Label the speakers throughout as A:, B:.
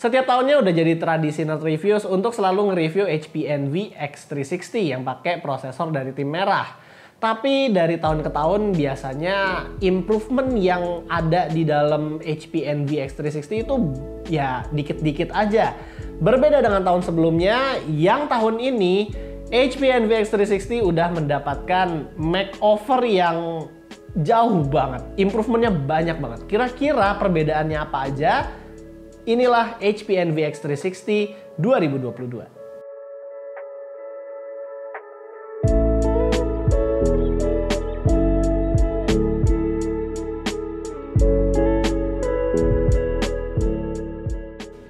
A: Setiap tahunnya udah jadi tradisi Nerd Reviews untuk selalu nge-review HP Envy X360 yang pakai prosesor dari tim merah. Tapi dari tahun ke tahun biasanya improvement yang ada di dalam HP Envy X360 itu ya dikit-dikit aja. Berbeda dengan tahun sebelumnya, yang tahun ini HP Envy X360 udah mendapatkan makeover yang jauh banget. Improvementnya banyak banget. Kira-kira perbedaannya apa aja? Inilah HP Envy X360 2022.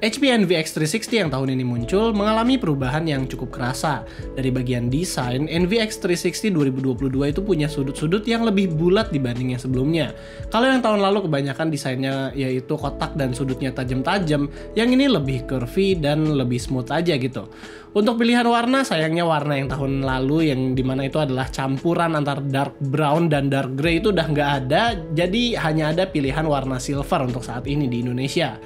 A: HP Envy X360 yang tahun ini muncul mengalami perubahan yang cukup kerasa. Dari bagian desain, Envy X360 2022 itu punya sudut-sudut yang lebih bulat dibanding yang sebelumnya. Kalau yang tahun lalu kebanyakan desainnya yaitu kotak dan sudutnya tajam-tajam, yang ini lebih curvy dan lebih smooth aja gitu. Untuk pilihan warna, sayangnya warna yang tahun lalu yang dimana itu adalah campuran antara dark brown dan dark grey itu udah nggak ada, jadi hanya ada pilihan warna silver untuk saat ini di Indonesia.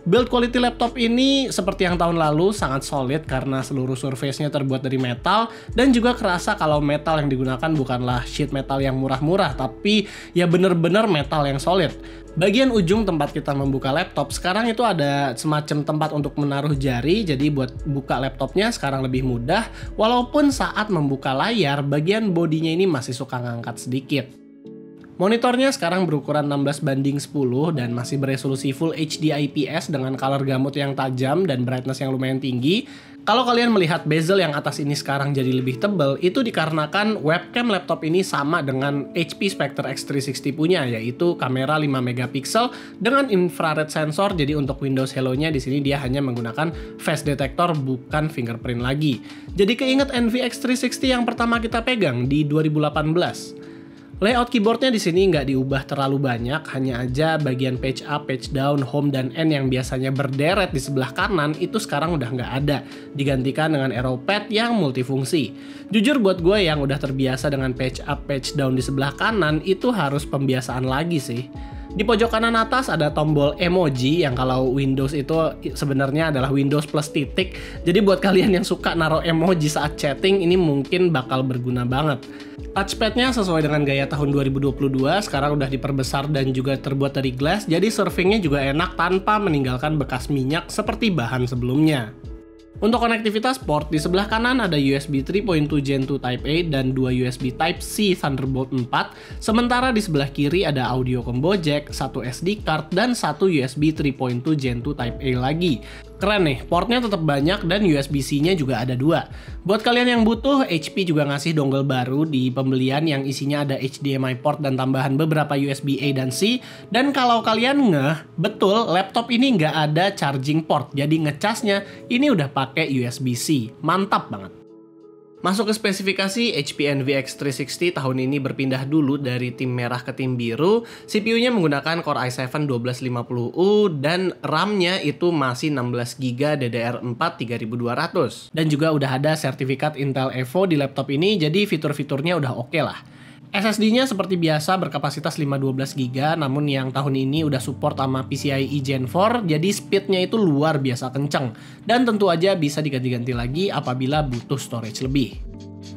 A: Build quality laptop ini seperti yang tahun lalu sangat solid karena seluruh surface-nya terbuat dari metal dan juga kerasa kalau metal yang digunakan bukanlah sheet metal yang murah-murah tapi ya bener-bener metal yang solid. Bagian ujung tempat kita membuka laptop sekarang itu ada semacam tempat untuk menaruh jari, jadi buat buka laptopnya sekarang lebih mudah walaupun saat membuka layar bagian bodinya ini masih suka ngangkat sedikit. Monitornya sekarang berukuran 16:10 dan masih beresolusi Full HD IPS dengan color gamut yang tajam dan brightness yang lumayan tinggi. Kalau kalian melihat bezel yang atas ini sekarang jadi lebih tebal, itu dikarenakan webcam laptop ini sama dengan HP Spectre X360 punya, yaitu kamera 5 megapiksel dengan infrared sensor. Jadi untuk Windows Hello-nya di sini dia hanya menggunakan face detector bukan fingerprint lagi. Jadi keinget Envy X360 yang pertama kita pegang di 2018. Layout keyboardnya di sini nggak diubah terlalu banyak, hanya aja bagian page up, page down, home, dan N yang biasanya berderet di sebelah kanan itu sekarang udah nggak ada, digantikan dengan arrow pad yang multifungsi. Jujur buat gue yang udah terbiasa dengan page up, page down di sebelah kanan, itu harus pembiasaan lagi sih. Di pojok kanan atas ada tombol emoji yang kalau Windows itu sebenarnya adalah Windows plus titik. Jadi buat kalian yang suka naruh emoji saat chatting ini mungkin bakal berguna banget. Touchpadnya sesuai dengan gaya tahun 2022 sekarang udah diperbesar dan juga terbuat dari glass. Jadi surfingnya juga enak tanpa meninggalkan bekas minyak seperti bahan sebelumnya. Untuk konektivitas port, di sebelah kanan ada USB 3.2 Gen 2 Type A dan 2 USB Type-C Thunderbolt 4, sementara di sebelah kiri ada audio combo jack, 1 SD card, dan 1 USB 3.2 Gen 2 Type A lagi. Keren nih, portnya tetap banyak dan USB-C-nya juga ada 2. Buat kalian yang butuh, HP juga ngasih dongle baru di pembelian yang isinya ada HDMI port dan tambahan beberapa USB A dan C. Dan kalau kalian betul laptop ini nggak ada charging port, jadi ngecasnya ini udah pakai USB-C. Mantap banget. Masuk ke spesifikasi, HP Envy X360 tahun ini berpindah dulu dari tim merah ke tim biru. CPU-nya menggunakan Core i7 1250U dan RAM-nya itu masih 16GB DDR4 3200. Dan juga udah ada sertifikat Intel Evo di laptop ini, jadi fitur-fiturnya udah oke lah. SSD-nya seperti biasa berkapasitas 512GB, namun yang tahun ini udah support sama PCIe Gen 4, jadi speed-nya itu luar biasa kenceng. Dan tentu aja bisa diganti-ganti lagi apabila butuh storage lebih.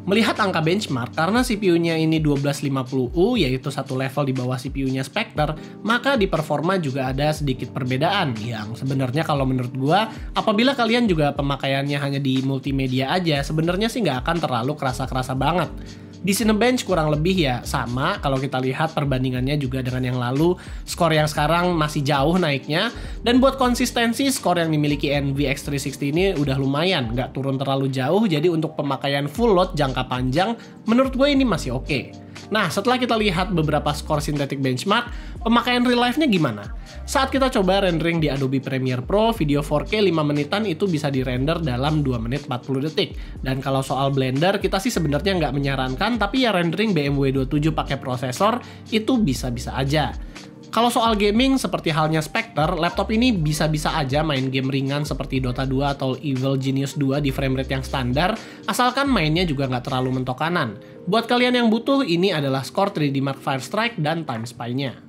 A: Melihat angka benchmark, karena CPU-nya ini 1250U, yaitu satu level di bawah CPU-nya Spectre, maka di performa juga ada sedikit perbedaan, yang sebenarnya kalau menurut gua, apabila kalian juga pemakaiannya hanya di multimedia aja, sebenarnya sih nggak akan terlalu kerasa-kerasa banget. Di Cinebench kurang lebih ya sama, kalau kita lihat perbandingannya juga dengan yang lalu, skor yang sekarang masih jauh naiknya, dan buat konsistensi skor yang dimiliki Envy X360 ini udah lumayan, nggak turun terlalu jauh, jadi untuk pemakaian full load jangka panjang, menurut gue ini masih oke. Nah, setelah kita lihat beberapa skor synthetic benchmark, pemakaian real life-nya gimana? Saat kita coba rendering di Adobe Premiere Pro, video 4K 5 menitan itu bisa dirender dalam 2 menit 40 detik. Dan kalau soal Blender, kita sih sebenarnya nggak menyarankan, tapi ya rendering BMW 27 pakai prosesor, itu bisa-bisa aja. Kalau soal gaming, seperti halnya Spectre, laptop ini bisa-bisa aja main game ringan seperti Dota 2 atau Evil Genius 2 di frame rate yang standar, asalkan mainnya juga nggak terlalu mentok kanan. Buat kalian yang butuh, ini adalah skor 3D Mark V Strike dan Time Spy-nya.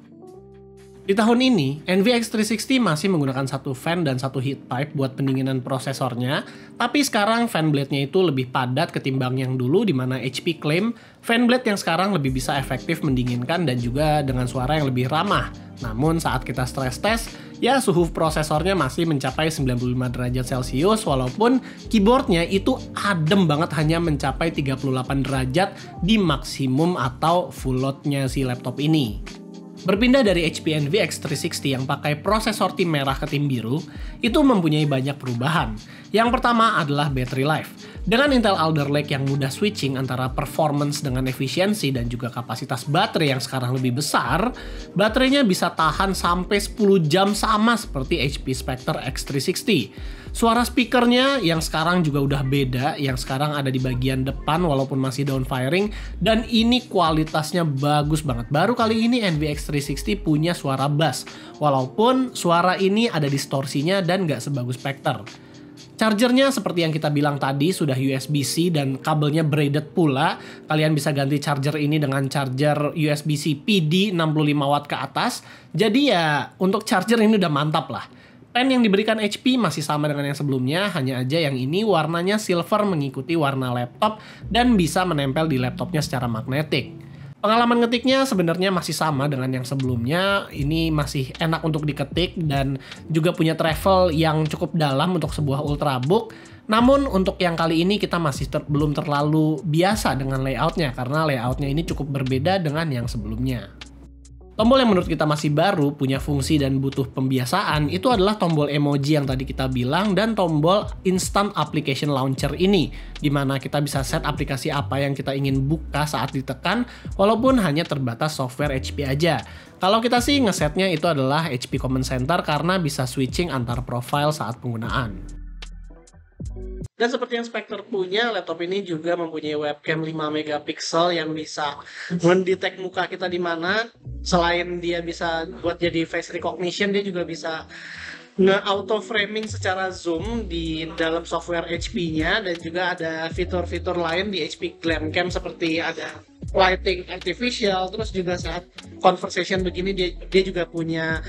A: Di tahun ini, NVX 360 masih menggunakan satu fan dan satu heat pipe buat pendinginan prosesornya, tapi sekarang fan blade-nya itu lebih padat ketimbang yang dulu, di mana HP klaim fan blade yang sekarang lebih bisa efektif mendinginkan dan juga dengan suara yang lebih ramah. Namun saat kita stress test, ya suhu prosesornya masih mencapai 95 derajat Celcius, walaupun keyboardnya itu adem banget, hanya mencapai 38 derajat di maksimum atau full load-nya si laptop ini. Berpindah dari HP NVX 360 yang pakai prosesor tim merah ke tim biru, itu mempunyai banyak perubahan. Yang pertama adalah battery life. Dengan Intel Alder Lake yang mudah switching antara performance dengan efisiensi dan juga kapasitas baterai yang sekarang lebih besar, baterainya bisa tahan sampai 10 jam sama seperti HP Spectre X360. Suara speakernya yang sekarang juga udah beda, yang sekarang ada di bagian depan walaupun masih downfiring, dan ini kualitasnya bagus banget. Baru kali ini NVX 360 punya suara bass, walaupun suara ini ada distorsinya dan nggak sebagus Spectre. Chargernya seperti yang kita bilang tadi sudah USB-C dan kabelnya braided pula. Kalian bisa ganti charger ini dengan charger USB-C PD 65 watt ke atas. Jadi ya untuk charger ini udah mantap lah. Pen yang diberikan HP masih sama dengan yang sebelumnya, hanya aja yang ini warnanya silver mengikuti warna laptop dan bisa menempel di laptopnya secara magnetik. Pengalaman ngetiknya sebenarnya masih sama dengan yang sebelumnya. Ini masih enak untuk diketik dan juga punya travel yang cukup dalam untuk sebuah ultrabook. Namun untuk yang kali ini kita masih belum terlalu biasa dengan layoutnya, karena layoutnya ini cukup berbeda dengan yang sebelumnya. Tombol yang menurut kita masih baru, punya fungsi dan butuh pembiasaan, itu adalah tombol emoji yang tadi kita bilang dan tombol Instant Application Launcher ini, di mana kita bisa set aplikasi apa yang kita ingin buka saat ditekan, walaupun hanya terbatas software HP aja. Kalau kita sih ngesetnya itu adalah HP Command Center karena bisa switching antar profile saat penggunaan. Dan seperti yang Spectre punya, laptop ini juga mempunyai webcam 5 megapiksel yang bisa mendetek muka kita di mana. Selain dia bisa buat jadi face recognition, dia juga bisa nge-auto framing secara zoom di dalam software HP-nya, dan juga ada fitur-fitur lain di HP Glamcam seperti ada lighting artificial, terus juga saat conversation begini dia juga punya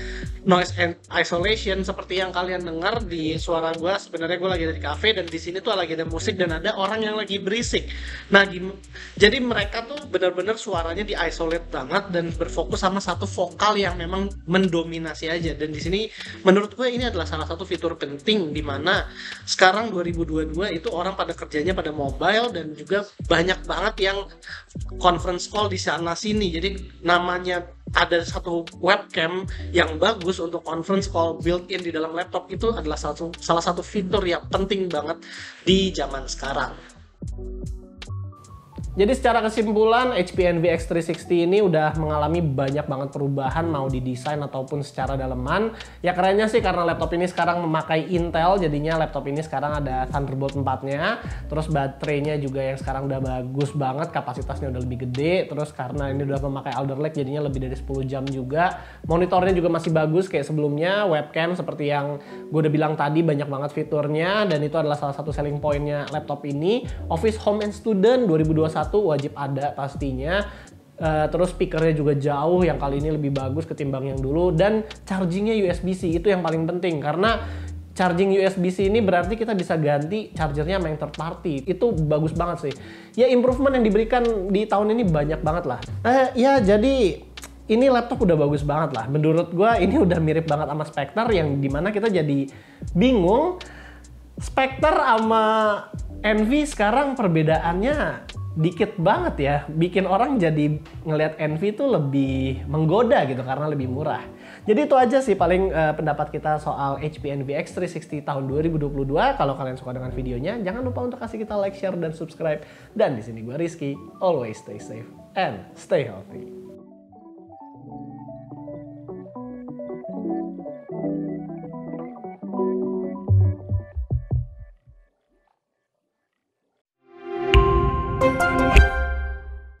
A: noise and isolation seperti yang kalian dengar di suara gue. Sebenarnya gue lagi ada di cafe dan di sini tuh lagi ada musik dan ada orang yang lagi berisik. Nah, jadi mereka tuh benar-benar suaranya di isolate banget dan berfokus sama satu vokal yang memang mendominasi aja. Dan di sini menurut gue ini adalah salah satu fitur penting di mana sekarang 2022 itu orang pada kerjanya pada mobile dan juga banyak banget yang conference call di sana sini. Jadi namanya ada satu webcam yang bagus untuk conference call built-in di dalam laptop itu adalah salah satu fitur yang penting banget di zaman sekarang. Jadi secara kesimpulan, HP NVX 360 ini udah mengalami banyak banget perubahan, mau di desain ataupun secara daleman. Ya kerennya sih karena laptop ini sekarang memakai Intel, jadinya laptop ini sekarang ada Thunderbolt 4-nya. Terus baterainya juga yang sekarang udah bagus banget, kapasitasnya udah lebih gede. Terus karena ini udah memakai Alder Lake, jadinya lebih dari 10 jam juga. Monitornya juga masih bagus kayak sebelumnya. Webcam seperti yang gue udah bilang tadi, banyak banget fiturnya. Dan itu adalah salah satu selling point-nya laptop ini. Office Home and Student 2021 wajib ada pastinya. Terus speakernya juga jauh, yang kali ini lebih bagus ketimbang yang dulu. Dan chargingnya USB-C, itu yang paling penting. Karena charging USB-C ini berarti kita bisa ganti chargernya sama yang third party. Itu bagus banget sih. Ya improvement yang diberikan di tahun ini banyak banget lah. Ya jadi ini laptop udah bagus banget lah. Menurut gue ini udah mirip banget sama Spectre, yang dimana kita jadi bingung Spectre sama Envy sekarang perbedaannya dikit banget ya, bikin orang jadi ngelihat Envy itu lebih menggoda gitu karena lebih murah. Jadi itu aja sih paling pendapat kita soal HP NVX 360 tahun 2022. Kalau kalian suka dengan videonya, jangan lupa untuk kasih kita like, share, dan subscribe. Dan di sini gue Rizky, always stay safe and stay healthy.